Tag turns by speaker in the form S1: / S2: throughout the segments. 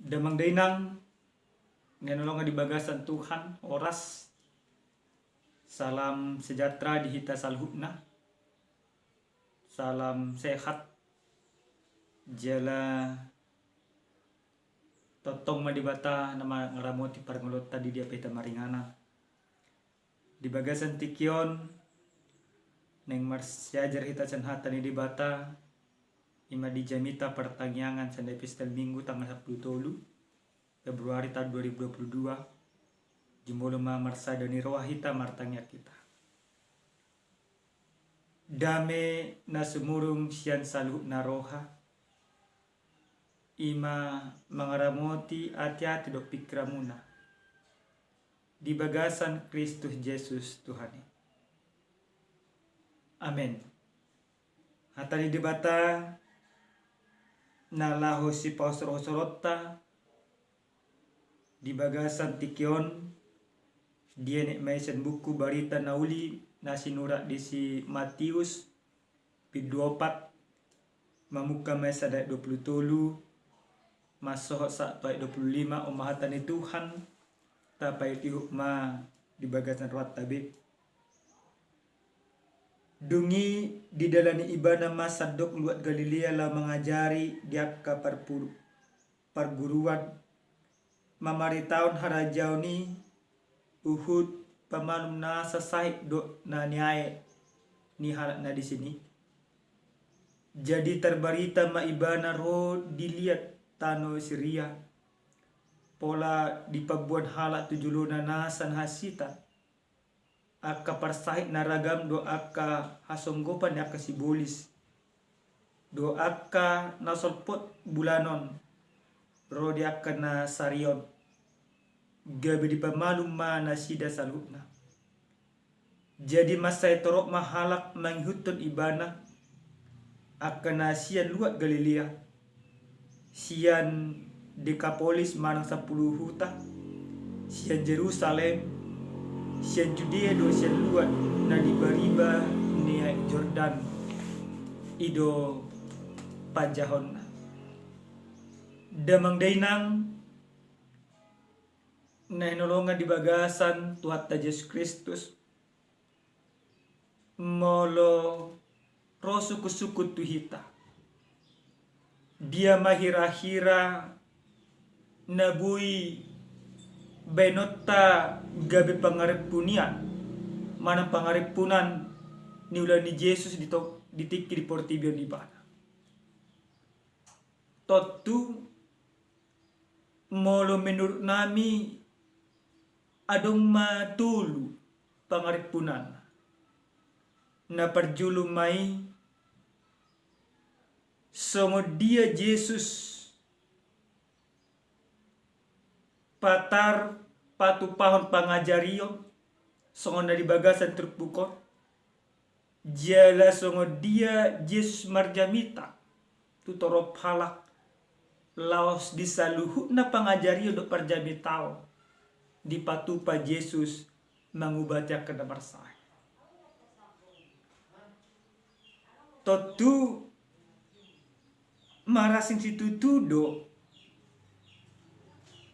S1: Damang dainang nganolong di bagasan Tuhan oras. Salam sejahtera di hita salhubna. Salam sehat. Jala totong madibata nama ngaramoti parngolot tadi dia peta maringana. Di bagasan tikion neng marsyajar hita cenhata ni dibata ima di jamita pertangyangan sanda epistel minggu tanggal 10 Februari tahun 2022 jumbolema marsada ni roa hita martangya kita. Dame na sumurung sian saluh na roha ima mangaramoti ati-ati do pikramuna di bagasan Kristus Yesus Tuhan. Amen. Hatani dibata na laho si pausoro-sorota di bagasan tikion dia nek maisen buku barita nauli na sinura di si Matius pid 24 mamuka mesa dai 27 masoh sa pai 25 umahatani Tuhan tapai tihukma di bagasan ruat tabe dungi di dalani ibadah masadok luat Galilea la mengajari diakka perguruan mamari tahun harajau ni Uhud pamanum na sasai do na niae ni harat na di sini. Jadi terbarita ma ibana ro dilihat tano Syria pola dipabuan halat tujuluna nasan hasita aka persahit naragam do aka hasonggopan aka sibolis do aka nasolpot bulanon rodi aka na sarion gabi di pamalum mana sida salutna. Jadi masa torok mahalak manghutun ibana aka na sian luat Galilea sian Dekapolis manang 10 huta sian Jerusalem sian Judea do sian luat na di bariba nia Jordan ido panjahon damang dainang na hinolongan di bagasan Tuhan Yesus Kristus molo rosuku-suku tuhita dia mahira-hira nabui benota gabe pangarepunian mana pangarepunan ni ulah ni Yesus ditiki di portibion di bana totu molo menurut nami adong matulu pangarepunan na perjulu mai songo dia Yesus patar patu pahon pangajarion songo na di bagasan truk bukon jala songo dia Yesus marjamita tutoro palak laos disaluhu na pangajarion do perjamitao di patupa Yesus mangubati akan marsai totu marasing situtudo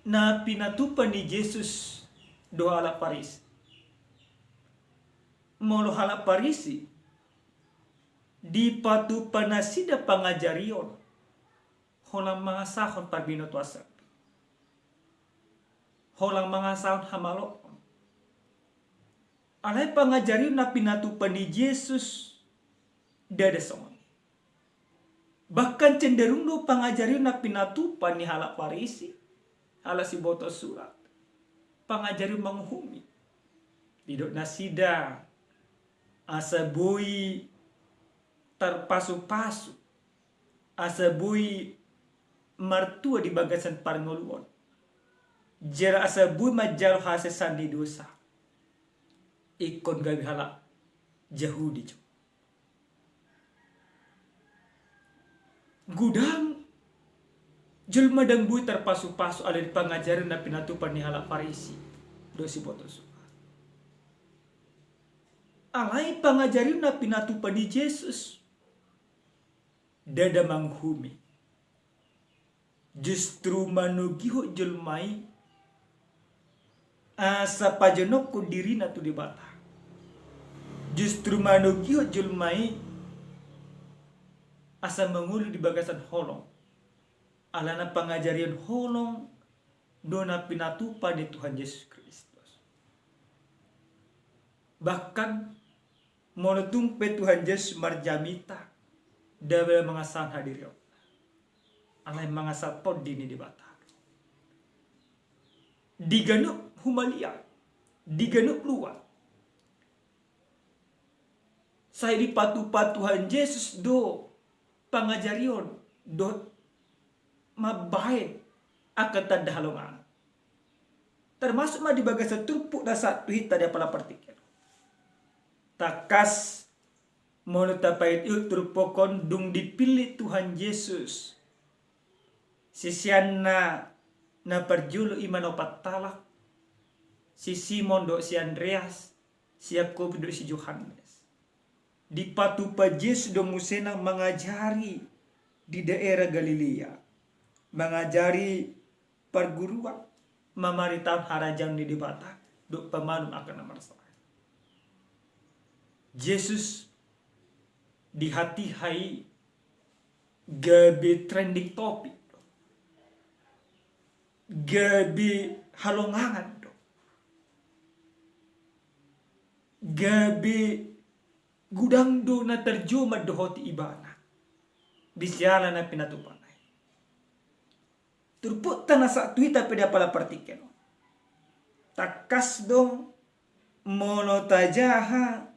S1: na pinatupan ni Yesus do hala Paris molo hala Parisi di patupan na sida pangajarion holang mga sahon parbino tuasa holang mga sahon hamalo alay pangajarion na pinatupan ni Yesus dada songon bahkan cenderung do pangajarion na pinatupan ni hala Parisi hala si boto surat pangajarion manghumi didok nasida asabui terpasu-pasu asabui martua di bagasan parngoluon jera asabui majal hasesan di dosa ikon gabi hala Yahudi gudang julma dang bui terpasu-pasu ada di pangajaran na pinatupan ni hala Parisi dosi botos alai pangajaran na pinatupan ni Yesus dada manghumi justru manugiho jelmai asa pajonok ko dirina tu di bata. Justru manugiho jelmai asa mengulu di bagasan holong. Alana pengajarian holong dona pinatupa di Tuhan Yesus Kristus. Bahkan monotumpe Tuhan Yesus marjamita dalam mengasah hadir alai mengasah pod dini di bata. Diganuk humalia, diganuk luar. Saya dipatu-patu Tuhan Yesus do pengajarion do mabaik akan tanda halongan. Termasuk mah di bagasan turpuk na satu hita dia pala partikel. Takas monotapait il turpokon dung dipilih Tuhan Yesus. Sisian na perjulu iman opat talak. Si Simon do si Andreas, si Yakub do si Yohanes. Dipatupa Yesus do musena mengajari di daerah Galilea. Mengajari perguruan mamaritaun harajang di dibata do pemalum akan nomor saya. Yesus di hati hai gabi trending topik do. Gabi halongangan do. Gabi gudang do na terjuma do hoti ibana. Bisiala na pinatupan. Turput tanah satu hita peda pala partikel. Takas dong monotajaha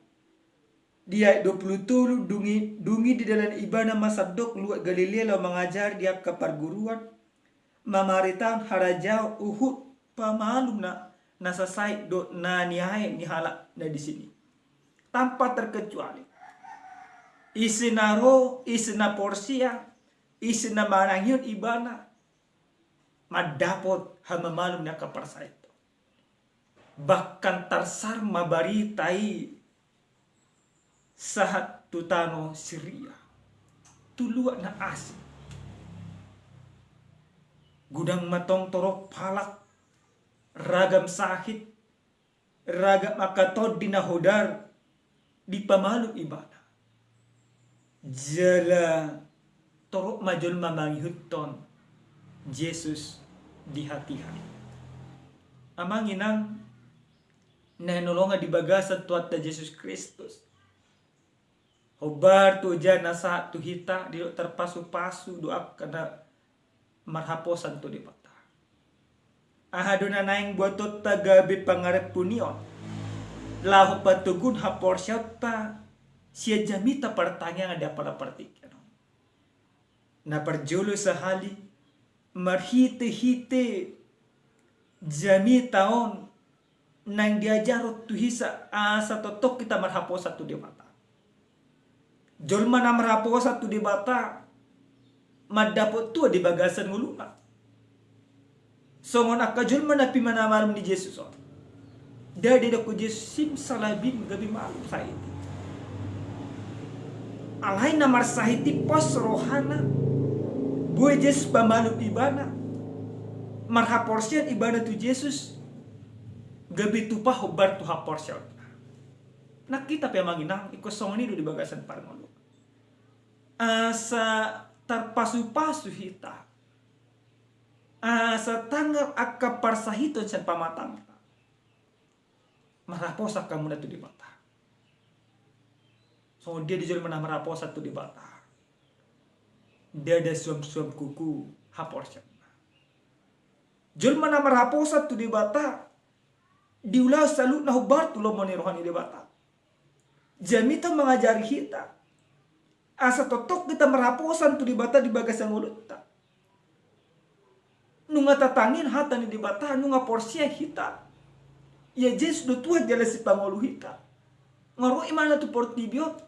S1: dia 27 dungi di dalam ibana masadok luat Galilea lo mengajar dia ke perguruan mamaritan harajau Uhud pamalum na nasasai do na nihae nihala na di sini tanpa terkecuali isinaro isina porsia isina manangyun ibana madapot hamamalum na kaparsa ito. Bahkan tarsar mabaritai sahat tutano Syria. Tulua na asing. Gudang matong torok palak. Ragam sakit. Ragam akatod dinahodar. Di pamalum ibada. Jala torok majul mamangihutton. Yesus di hati-hati. Amang inang nanolonga di bagasan tuata Yesus Kristus. Hobar tu jana saat tu hita di terpasu-pasu doa kada marhaposan tu di bata. Ahaduna naing buatot tagabi pangarep punion. Lahu patugun hapor siapa sia jamita pertanyaan ada pada partikel. Na perjulu sehali marhite-hite jami taon nang diajarot tu hisa asa totok kita marhaposa tu di bata. Jolma na marhaposa tu di bata madapot tu di bagasan nguluna. Songon akka jolma na pimanamalum ni Jesus. Dadi dako Jesus sim salabim gabi malum sahiti. Alay na marsahiti pos rohana. Buat Yesus pamalum ibana. Marhaporsian ibana tu Yesus. Gabi tupa hobar tu haporsian. Nak kita pa manginang ikosong ni do di bagasan parngolo. Asa terpasu-pasu hita. Asa tanggal akka parsahito san pamatang. Marhaposa kamu na tu di bata. So dia dijol mana marhaposa tu di bata. Dia ada suam-suam kuku haporsian. Jul mana marhaposa tu di bata. Diulah salut na hubar tu lo rohani di bata. Jamita mengajari kita. Asa totok kita marhaposan tu di bata di bagasan mulut ta. Nunga tatangin hata ni di bata nunga porsia hita. Ya Yesus do tuat jala si pangolu hita. Ngaro imana tu portibiot.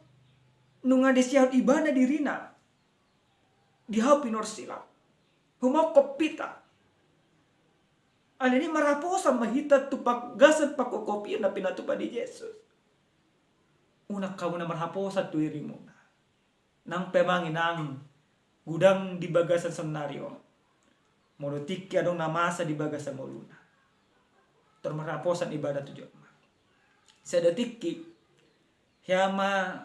S1: Nunga desiaut ibana dirina. Dihaw pinorsila. Humokop pita. Ano ni maraposa mahita tupak gasan pakokopi na pinatupa ni Jesus. Una ka na maraposa tu irimu na. Nang pemangin ang gudang di bagasan senaryo. molotiki adong namasa di bagasa moluna termeraposan ibadah tujuan sedatiki hiama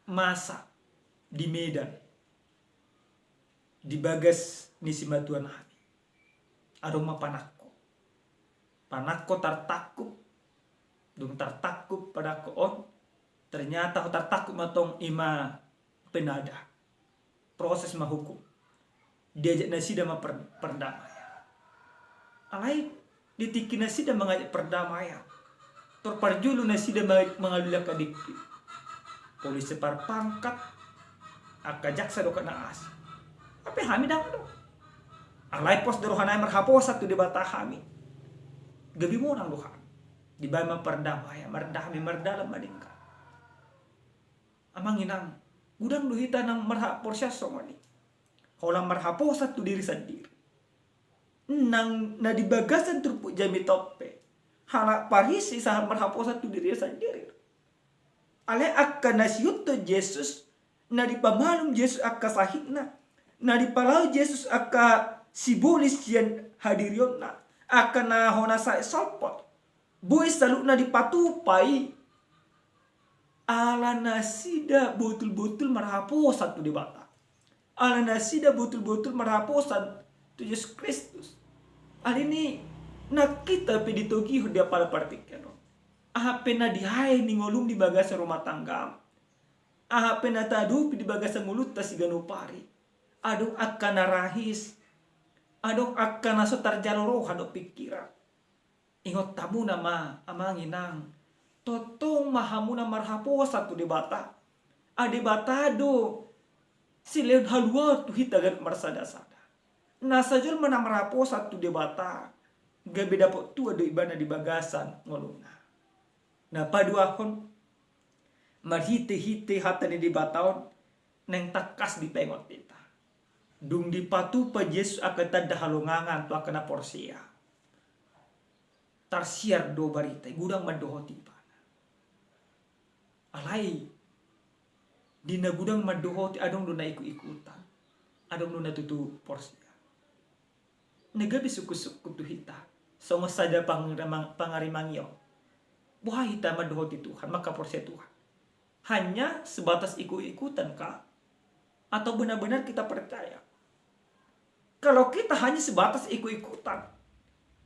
S1: masa di Medan di bagas ni simatuan hami adong panakko tartakuk dung tartakuk pada koon ternyata tartakuk matong ima penada proses mahukum diajak nasida ma perdamaian alai ditiki nasida mengajak perdamaian terparjulu nasida mengalulah kadikti polisi parpangkat aka jaksa do kana as apa hami dang do alai pos derohanai marhaposa tu di bata hami gabi mo nang luha di bama perdamaian mardami mardalam madingka amang inang gudang duhita nang marhaposa somani holang marhaposa tu diri sendiri nang na di bagasan turpu jami toppe hala parisi sah marhaposa tu diri sendiri ale akka nasyuto Jesus na di pamalum Jesus akka sahikna na di palau Jesus akka sibolis yan hadirionna akka na hona sa solpot buis salu na di patupai ala nasida betul-betul marhaposa tu di bata ala nasida betul-betul marhaposa tu Yesus Kristus ali ni na kita peditogi dia pada partikel aha pena dihai ni ngolum di bagasa rumah tangga aha pena tadu di bagasa mulut tas ganupari adong akan narahis adong akan naso tarjaloro hado pikiran ingot tamu nama amanginang totong mahamuna marhaposa tu debata ade batado sileun halua tu hitagan marsada-sada nasajul mana marhaposa tu debata gabe dapot tu ado ibana di bagasan ngoluna na paduahon marhite-hite hatani di bataon neng takas di pengot kita dung di patu pa Yesus akan tada halongangan tu akan porsia tarsiar do barita gudang madohoti pana alai dina gudang madohoti adong do na iku-ikutan adong do na tutu porsia negabi suku-suku tu hita songo saja pangarimangyo buah hita madohoti Tuhan maka porsia Tuhan hanya sebatas ikut-ikutan kah atau benar-benar kita percaya kalau kita hanya sebatas ikut-ikutan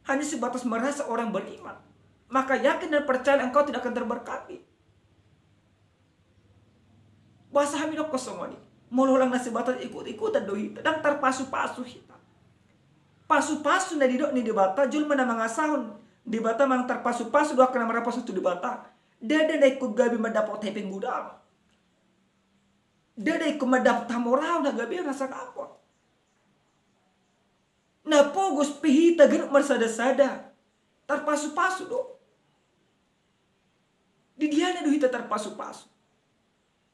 S1: hanya sebatas merasa orang beriman maka yakin dan percaya engkau tidak akan terberkati bahasa kami dok kosong ini mululang na sebatas ikut-ikutan doi dan terpasu-pasu kita pasu-pasu na didok ni debata jul mana mangasahon debata mang terpasu-pasu doa kena merapasu tu debata dede na ikut gabi mendapot tepeng gudang dede ikut mendapot tamorau na gabi rasa kapot na pogos pihita genuk marsada-sada terpasu-pasu do di diana do hita terpasu-pasu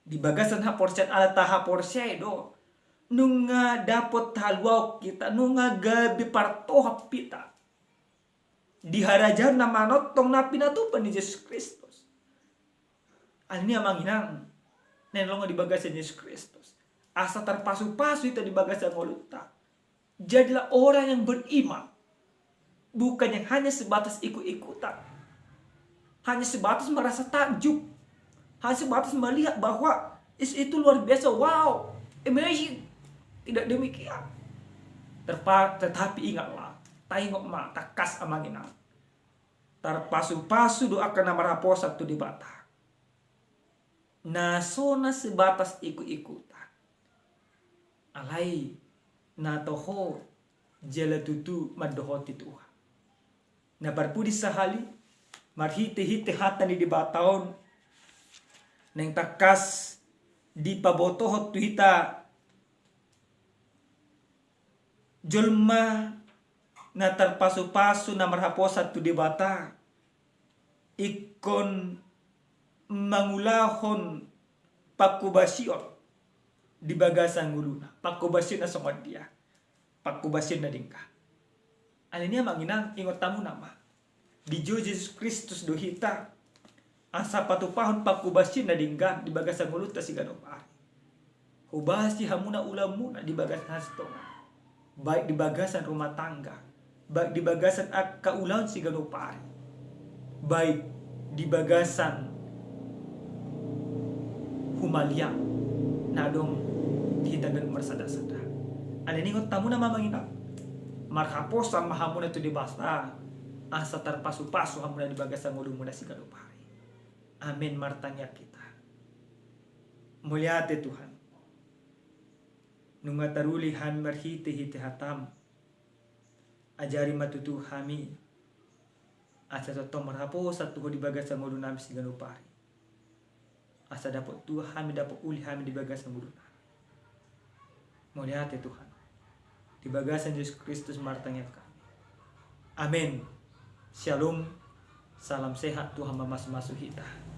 S1: di bagasan haporsian ala taha porsiai do nunga dapot halwau kita nunga gabi partohap pita di harajan na manotong na pinatupan ni Yesus Kristus alini amanginang nenlonga di bagasan Yesus Kristus asa terpasu-pasu itu di bagasan ngoluta jadilah orang yang beriman bukan yang hanya sebatas ikut-ikutan hanya sebatas merasa takjub hanya sebatas melihat bahwa itu luar biasa wow amazing tidak demikian tetapi ingatlah tengok mak takas amanginang terpasu-pasu doakan nama raposa tu di bata nasona sebatas ikut-ikutan alai na toho jala tutu madohoti Tuhan na barpudi sahali marhite-hite hatani di bataon neng takas di pabotohot tu hita julma na terpasu-pasu na marhaposa tu di bata ikon mangulahon pakubasion di bagasan nguluna pakubasion na somad dia pakubasion na dingka aliniya manginang ingot tamu nama di Yesus Kristus do hita asa patupahon pakubasion na dinggan di bagasan nguluta si ganopari hubasi hamuna ulamuna di bagasan hastonga baik di bagasan rumah tangga, baik di bagasan kaulaun si ganupari, baik di bagasan humaliang na dong hitagan marsada-sada. Ani ngot tamu na mamangina marhapos sama hamuna tu di basta asa tarpasu-pasu hamuna di bagasan ngulu muna si ganupari. Amin martanya kita. Mulyate Tuhan. Nunga taruli hami marhite-hite hatam. Ajari matutu hami. Asa toto marhapos at tuho di bagasan ngulu nami si ganupari. Asa dapat Tuhan kami dapat uli kami di bagasan guru kami. Mulyate Tuhan. Di bagasan Yesus Kristus martanya kami. Amin. Shalom. Salam sehat Tuhan masuk kita.